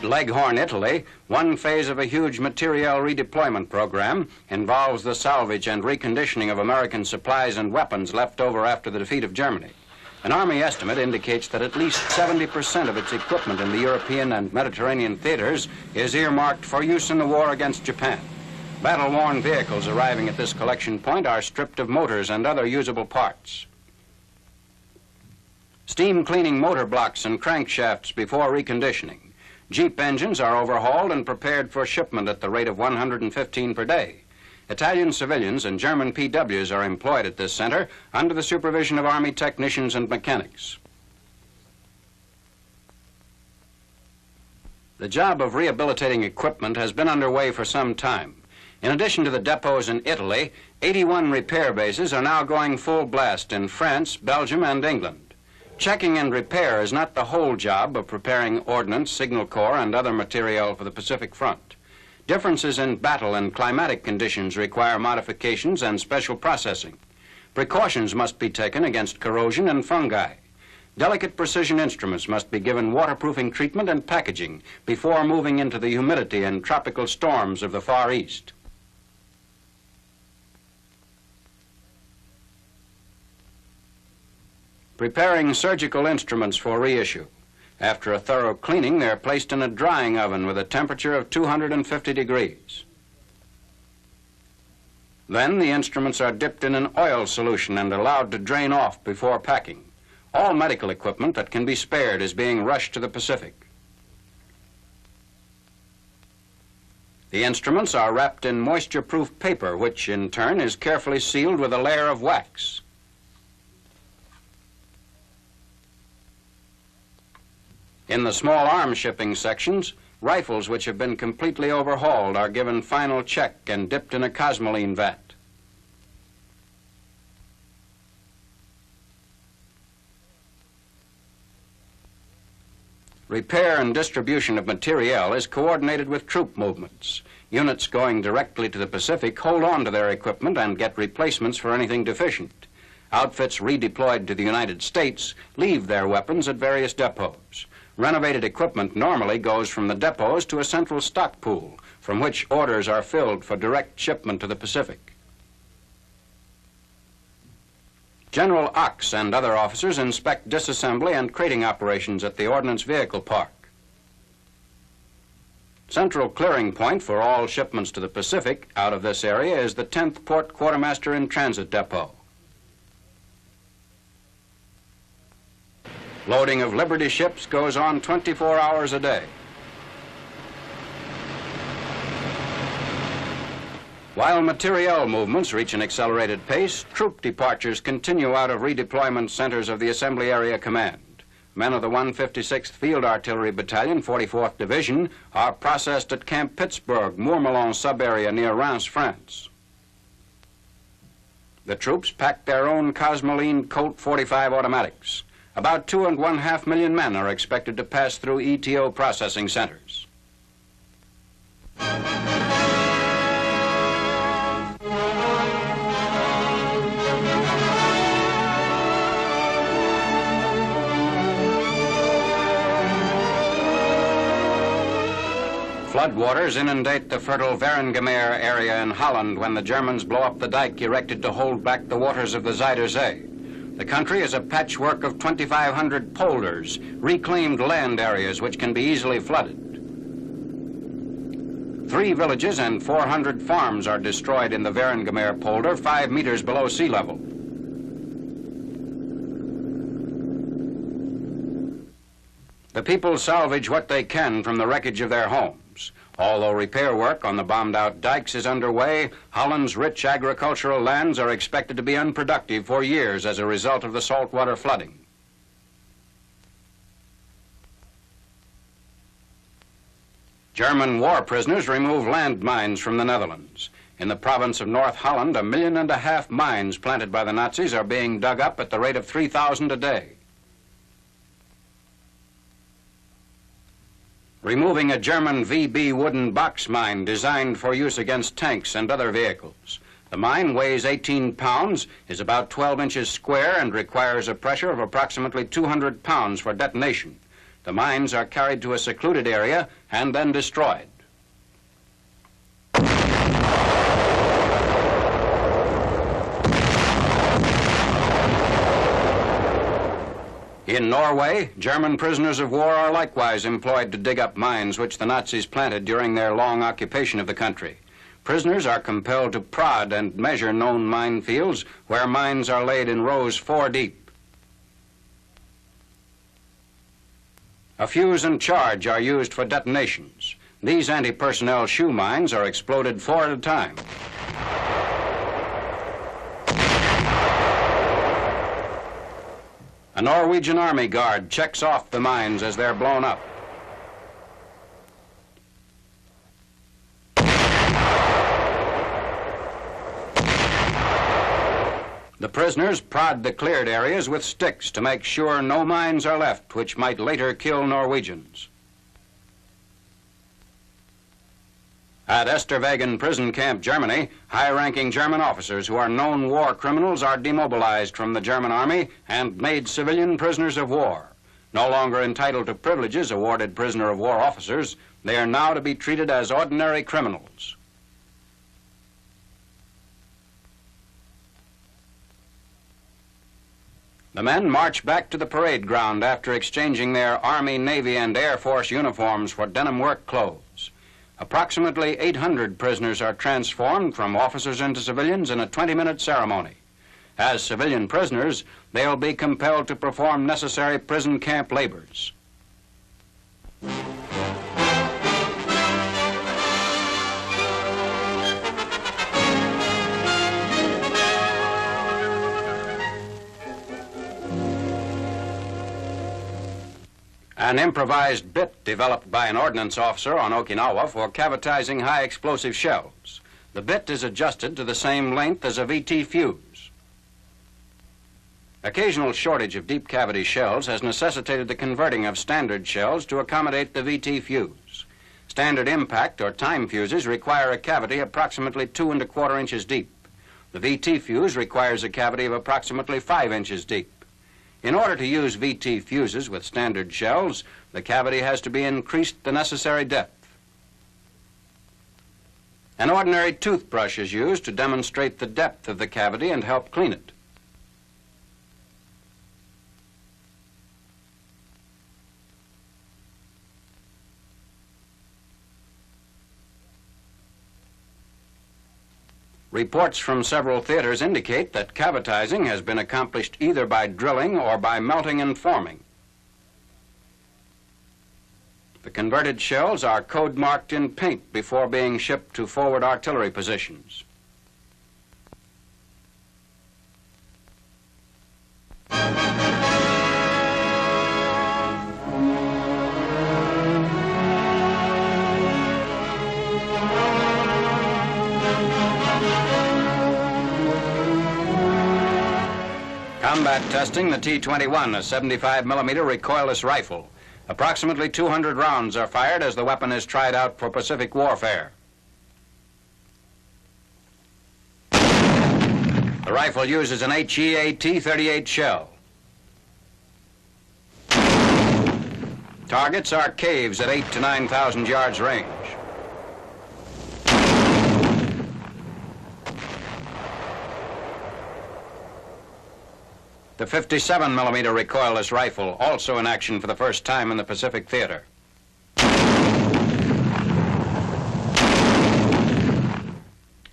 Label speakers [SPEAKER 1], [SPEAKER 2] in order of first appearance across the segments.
[SPEAKER 1] At Leghorn, Italy, one phase of a huge materiel redeployment program involves the salvage and reconditioning of American supplies and weapons left over after the defeat of Germany. An Army estimate indicates that at least 70% of its equipment in the European and Mediterranean theaters is earmarked for use in the war against Japan. Battle-worn vehicles arriving at this collection point are stripped of motors and other usable parts. Steam cleaning motor blocks and crankshafts before reconditioning. Jeep engines are overhauled and prepared for shipment at the rate of 115 per day. Italian civilians and German PWs are employed at this center under the supervision of Army technicians and mechanics. The job of rehabilitating equipment has been underway for some time. In addition to the depots in Italy, 81 repair bases are now going full blast in France, Belgium, and England. Checking and repair is not the whole job of preparing ordnance, signal corps, and other materiel for the Pacific Front. Differences in battle and climatic conditions require modifications and special processing. Precautions must be taken against corrosion and fungi. Delicate precision instruments must be given waterproofing treatment and packaging before moving into the humidity and tropical storms of the Far East. Preparing surgical instruments for reissue. After a thorough cleaning, they're placed in a drying oven with a temperature of 250 degrees. Then the instruments are dipped in an oil solution and allowed to drain off before packing. All medical equipment that can be spared is being rushed to the Pacific. The instruments are wrapped in moisture-proof paper, which in turn is carefully sealed with a layer of wax. In the small arms shipping sections, rifles which have been completely overhauled are given final check and dipped in a cosmoline vat. Repair and distribution of materiel is coordinated with troop movements. Units going directly to the Pacific hold on to their equipment and get replacements for anything deficient. Outfits redeployed to the United States leave their weapons at various depots. Renovated equipment normally goes from the depots to a central stock pool, from which orders are filled for direct shipment to the Pacific. General Ox and other officers inspect disassembly and crating operations at the Ordnance Vehicle Park. Central clearing point for all shipments to the Pacific out of this area is the 10th Port Quartermaster in Transit Depot. Loading of Liberty ships goes on 24 hours a day. While materiel movements reach an accelerated pace, troop departures continue out of redeployment centers of the Assembly Area Command. Men of the 156th Field Artillery Battalion, 44th Division, are processed at Camp Pittsburgh, Mourmelon sub-area near Reims, France. The troops pack their own Cosmoline Colt 45 automatics. About 2.5 million men are expected to pass through ETO processing centers. Floodwaters inundate the fertile Wieringermeer area in Holland when the Germans blow up the dike erected to hold back the waters of the Zuider Zee. The country is a patchwork of 2,500 polders, reclaimed land areas which can be easily flooded. 3 villages and 400 farms are destroyed in the Wieringermeer Polder, 5 meters below sea level. The people salvage what they can from the wreckage of their homes. Although repair work on the bombed-out dikes is underway, Holland's rich agricultural lands are expected to be unproductive for years as a result of the saltwater flooding. German war prisoners remove landmines from the Netherlands. In the province of North Holland, 1.5 million mines planted by the Nazis are being dug up at the rate of 3,000 a day. Removing a German VB wooden box mine designed for use against tanks and other vehicles. The mine weighs 18 pounds, is about 12 inches square, and requires a pressure of approximately 200 pounds for detonation. The mines are carried to a secluded area and then destroyed. In Norway, German prisoners of war are likewise employed to dig up mines which the Nazis planted during their long occupation of the country. Prisoners are compelled to prod and measure known minefields where mines are laid in rows 4 deep. A fuse and charge are used for detonations. These anti-personnel shoe mines are exploded 4 at a time. A Norwegian Army guard checks off the mines as they're blown up. The prisoners prod the cleared areas with sticks to make sure no mines are left which might later kill Norwegians. At Esterwagen prison camp, Germany, high-ranking German officers who are known war criminals are demobilized from the German army and made civilian prisoners of war. No longer entitled to privileges awarded prisoner of war officers, they are now to be treated as ordinary criminals. The men march back to the parade ground after exchanging their Army, Navy, and Air Force uniforms for denim work clothes. Approximately 800 prisoners are transformed from officers into civilians in a 20-minute ceremony. As civilian prisoners, they'll be compelled to perform necessary prison camp labors. An improvised bit developed by an ordnance officer on Okinawa for cavitizing high explosive shells. The bit is adjusted to the same length as a VT fuse. Occasional shortage of deep cavity shells has necessitated the converting of standard shells to accommodate the VT fuse. Standard impact or time fuses require a cavity approximately 2 1/4 inches deep. The VT fuse requires a cavity of approximately 5 inches deep. In order to use VT fuses with standard shells, the cavity has to be increased the necessary depth. An ordinary toothbrush is used to demonstrate the depth of the cavity and help clean it. Reports from several theaters indicate that cavitizing has been accomplished either by drilling or by melting and forming. The converted shells are code-marked in pink before being shipped to forward artillery positions. Combat testing the T-21, a 75mm recoilless rifle. Approximately 200 rounds are fired as the weapon is tried out for Pacific warfare. The rifle uses an HEAT-38 shell. Targets are caves at 8,000 to 9,000 yards range. The 57mm recoilless rifle, also in action for the first time in the Pacific theater.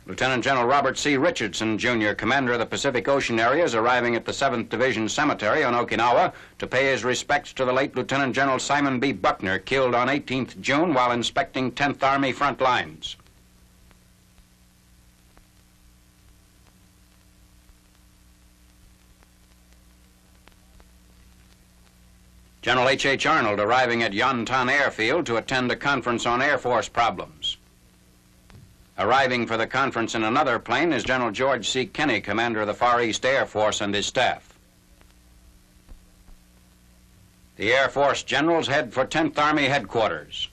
[SPEAKER 1] Lieutenant General Robert C. Richardson, Jr., commander of the Pacific Ocean area, is arriving at the 7th Division Cemetery on Okinawa to pay his respects to the late Lieutenant General Simon B. Buckner, killed on 18th June while inspecting 10th Army front lines. General H. Arnold arriving at Yontan Airfield to attend a conference on Air Force problems. Arriving for the conference in another plane is General George C. Kenney, commander of the Far East Air Force, and his staff. The Air Force generals head for 10th Army headquarters.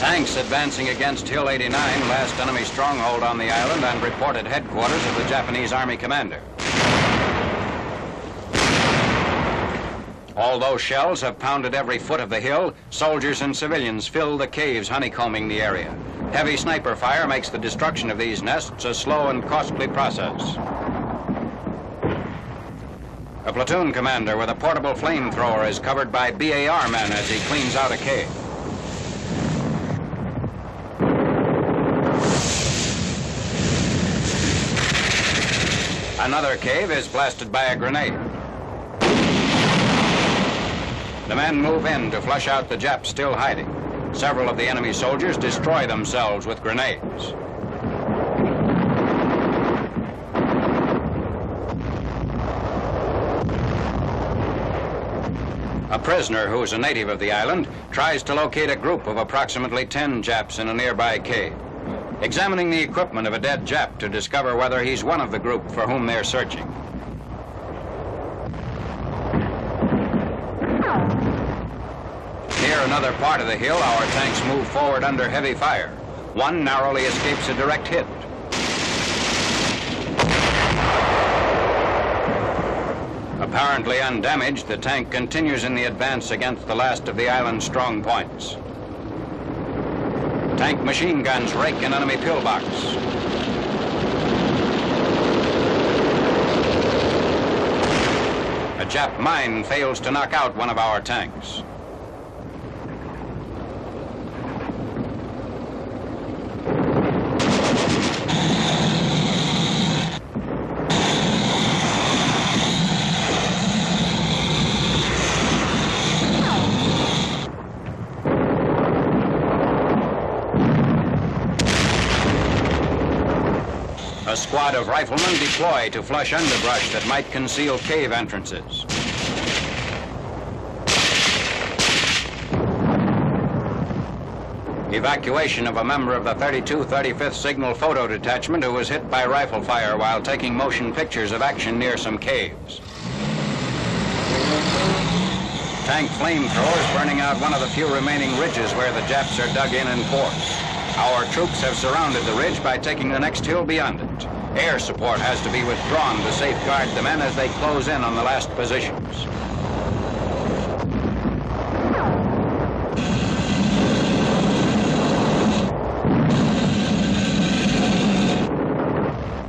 [SPEAKER 1] Tanks advancing against Hill 89, last enemy stronghold on the island and reported headquarters of the Japanese Army commander. Although shells have pounded every foot of the hill, soldiers and civilians fill the caves honeycombing the area. Heavy sniper fire makes the destruction of these nests a slow and costly process. A platoon commander with a portable flamethrower is covered by BAR men as he cleans out a cave. Another cave is blasted by a grenade. The men move in to flush out the Japs still hiding. Several of the enemy soldiers destroy themselves with grenades. A prisoner who's a native of the island tries to locate a group of approximately 10 Japs in a nearby cave, examining the equipment of a dead Jap to discover whether he's one of the group for whom they're searching. Near another part of the hill, our tanks move forward under heavy fire. One narrowly escapes a direct hit. Apparently undamaged, the tank continues in the advance against the last of the island's strong points. Tank machine guns rake an enemy pillbox. A Jap mine fails to knock out one of our tanks. A squad of riflemen deploy to flush underbrush that might conceal cave entrances. Evacuation of a member of the 3235th Signal Photo Detachment who was hit by rifle fire while taking motion pictures of action near some caves. Tank flamethrowers burning out one of the few remaining ridges where the Japs are dug in force. Our troops have surrounded the ridge by taking the next hill beyond it. Air support has to be withdrawn to safeguard the men as they close in on the last positions.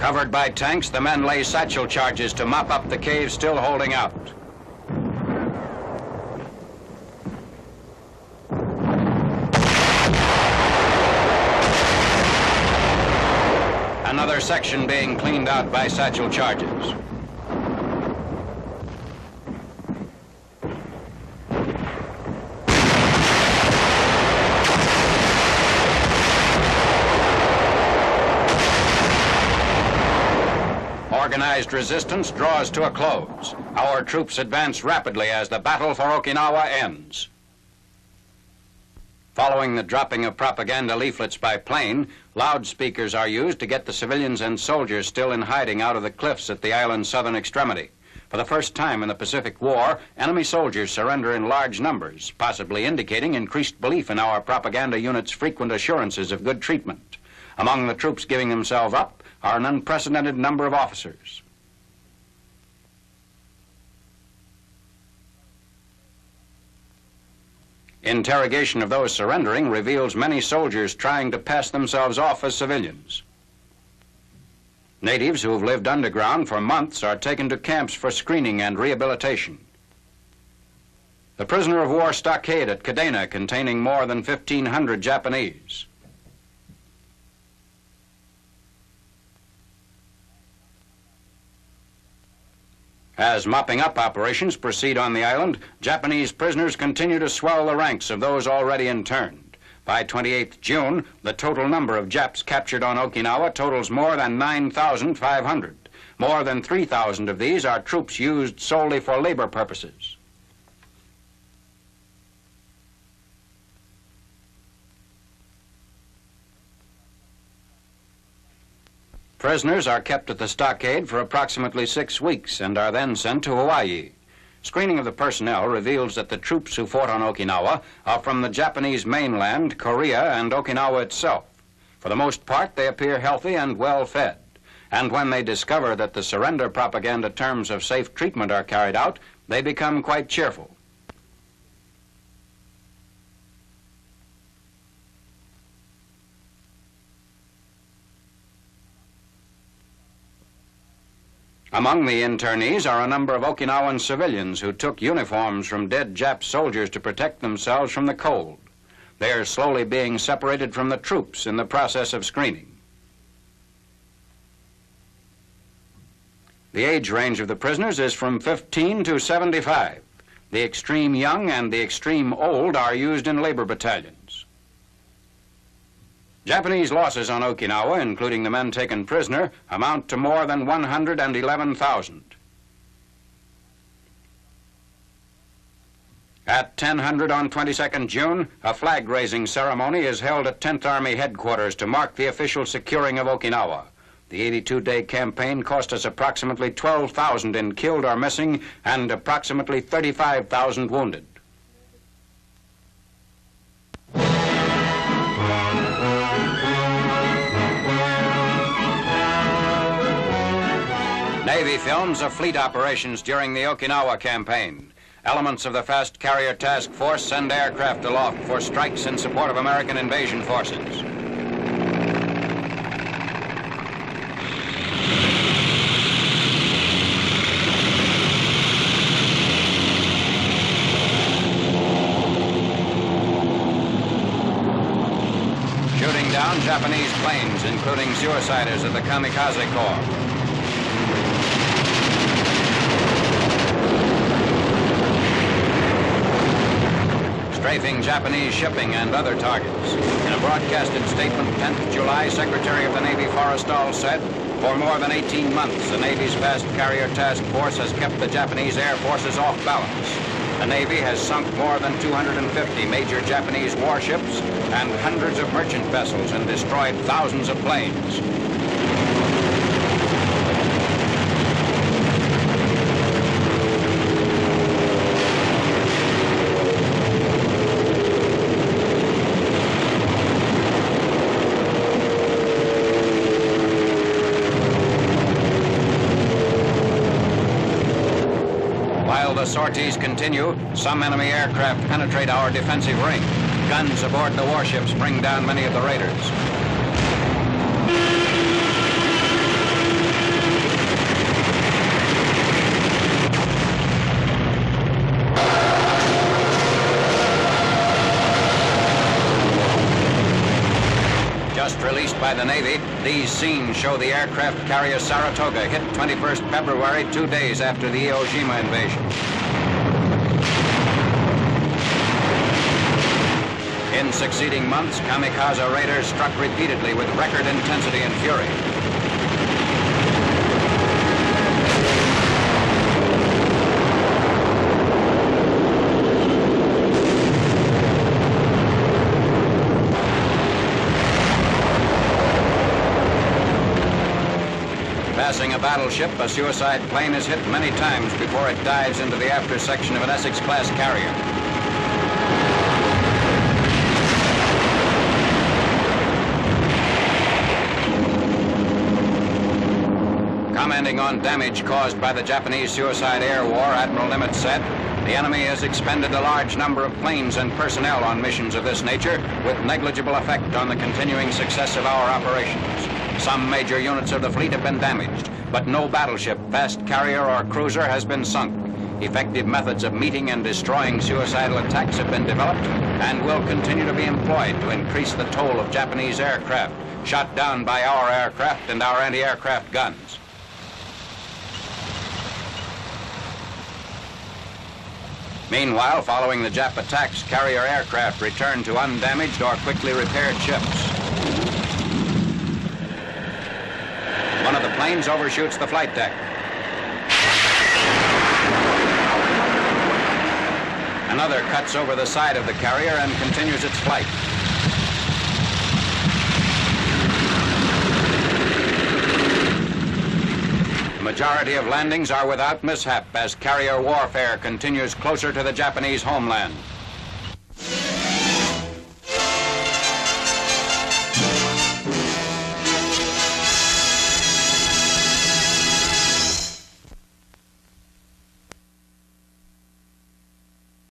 [SPEAKER 1] Covered by tanks, the men lay satchel charges to mop up the cave still holding out. Another section being cleaned out by satchel charges. Organized resistance draws to a close. Our troops advance rapidly as the battle for Okinawa ends. Following the dropping of propaganda leaflets by plane, loudspeakers are used to get the civilians and soldiers still in hiding out of the cliffs at the island's southern extremity. For the first time in the Pacific War, enemy soldiers surrender in large numbers, possibly indicating increased belief in our propaganda unit's frequent assurances of good treatment. Among the troops giving themselves up are an unprecedented number of officers. Interrogation of those surrendering reveals many soldiers trying to pass themselves off as civilians. Natives who have lived underground for months are taken to camps for screening and rehabilitation. The prisoner of war stockade at Kadena containing more than 1,500 Japanese. As mopping up operations proceed on the island, Japanese prisoners continue to swell the ranks of those already interned. By 28th June, the total number of Japs captured on Okinawa totals more than 9,500. More than 3,000 of these are troops used solely for labor purposes. Prisoners are kept at the stockade for approximately 6 weeks and are then sent to Hawaii. Screening of the personnel reveals that the troops who fought on Okinawa are from the Japanese mainland, Korea, and Okinawa itself. For the most part, they appear healthy and well-fed. And when they discover that the surrender propaganda terms of safe treatment are carried out, they become quite cheerful. Among the internees are a number of Okinawan civilians who took uniforms from dead Jap soldiers to protect themselves from the cold. They are slowly being separated from the troops in the process of screening. The age range of the prisoners is from 15 to 75. The extreme young and the extreme old are used in labor battalions. Japanese losses on Okinawa, including the men taken prisoner, amount to more than 111,000. At 1000 on 22nd June, a flag-raising ceremony is held at 10th Army headquarters to mark the official securing of Okinawa. The 82-day campaign cost us approximately 12,000 in killed or missing and approximately 35,000 wounded. Navy films of fleet operations during the Okinawa campaign. Elements of the Fast Carrier Task Force send aircraft aloft for strikes in support of American invasion forces. Shooting down Japanese planes, including suiciders of the Kamikaze Corps. Strafing Japanese shipping and other targets. In a broadcasted statement 10th July, Secretary of the Navy Forrestal said, for more than 18 months, the Navy's Fast Carrier Task Force has kept the Japanese Air Forces off balance. The Navy has sunk more than 250 major Japanese warships and hundreds of merchant vessels and destroyed thousands of planes. The sorties continue. Some enemy aircraft penetrate our defensive ring. Guns aboard the warships bring down many of the raiders. Just released by the Navy, these scenes show the aircraft carrier Saratoga hit 21st February, 2 days after the Iwo Jima invasion. In succeeding months, kamikaze raiders struck repeatedly with record intensity and fury. Passing a battleship, a suicide plane is hit many times before it dives into the after section of an Essex-class carrier. Commenting on damage caused by the Japanese suicide air war, Admiral Nimitz said, the enemy has expended a large number of planes and personnel on missions of this nature with negligible effect on the continuing success of our operations. Some major units of the fleet have been damaged, but no battleship, fast carrier, or cruiser has been sunk. Effective methods of meeting and destroying suicidal attacks have been developed and will continue to be employed to increase the toll of Japanese aircraft shot down by our aircraft and our anti-aircraft guns. Meanwhile, following the Jap attacks, carrier aircraft returned to undamaged or quickly repaired ships. One of the planes overshoots the flight deck. Another cuts over the side of the carrier and continues its flight. The majority of landings are without mishap as carrier warfare continues closer to the Japanese homeland.